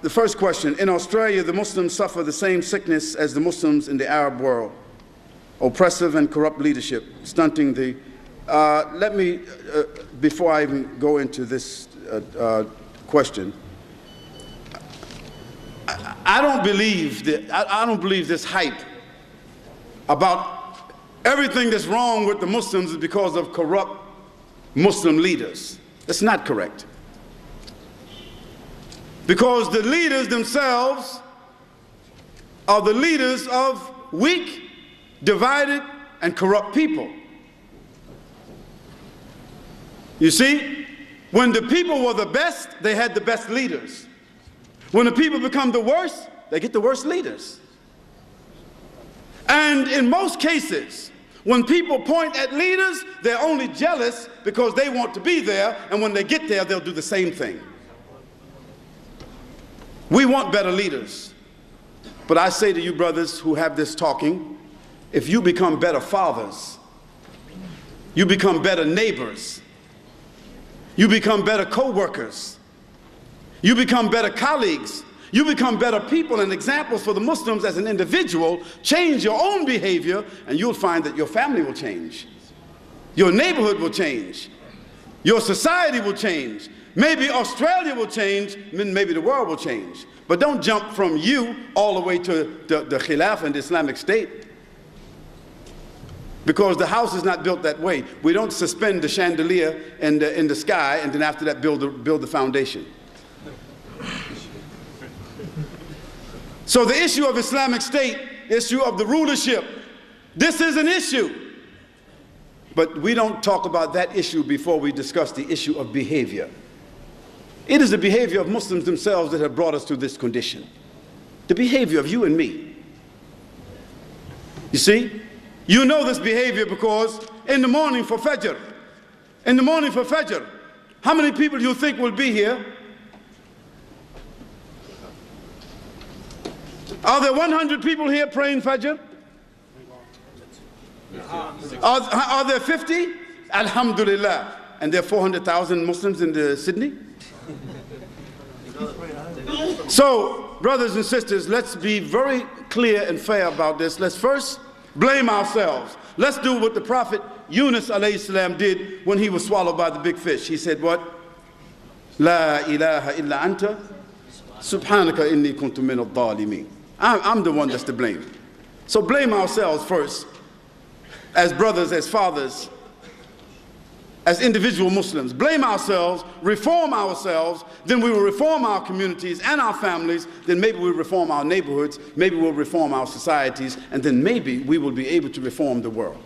The first question, in Australia, the Muslims suffer the same sickness as the Muslims in the Arab world. Oppressive and corrupt leadership, stunting the... let me, before I even go into this question, I don't believe this hype about everything that's wrong with the Muslims is because of corrupt Muslim leaders. That's not correct. Because the leaders themselves are the leaders of weak, divided, and corrupt people. You see, when the people were the best, they had the best leaders. When the people become the worst, they get the worst leaders. And in most cases, when people point at leaders, they're only jealous because they want to be there, and when they get there, they'll do the same thing. We want better leaders. But I say to you brothers who have this talking, if you become better fathers, you become better neighbors, you become better co-workers, you become better colleagues, you become better people and examples for the Muslims as an individual, change your own behavior, and you'll find that your family will change. Your neighborhood will change. Your society will change. Maybe Australia will change, maybe the world will change. But don't jump from you all the way to the Khilafah and the Islamic State. Because the house is not built that way. We don't suspend the chandelier in the sky and then after that build the foundation. So the issue of Islamic State, issue of the rulership, this is an issue. But we don't talk about that issue before we discuss the issue of behavior. It is the behavior of Muslims themselves that have brought us to this condition. The behavior of you and me. You see? You know this behavior because in the morning for Fajr, how many people do you think will be here? Are there 100 people here praying Fajr? Are there 50? Alhamdulillah. And there are 400,000 Muslims in Sydney? So, brothers and sisters, let's be very clear and fair about this. Let's first blame ourselves. Let's do what the Prophet Yunus alayhi salam did when he was swallowed by the big fish. He said what? La ilaha illa anta subhanaka inni kuntu min al-dhalimin. I'm the one that's to blame. So blame ourselves first, as brothers, as fathers, as individual Muslims. Blame ourselves, reform ourselves, then we will reform our communities and our families, then maybe we'll reform our neighborhoods, maybe we'll reform our societies, and then maybe we will be able to reform the world.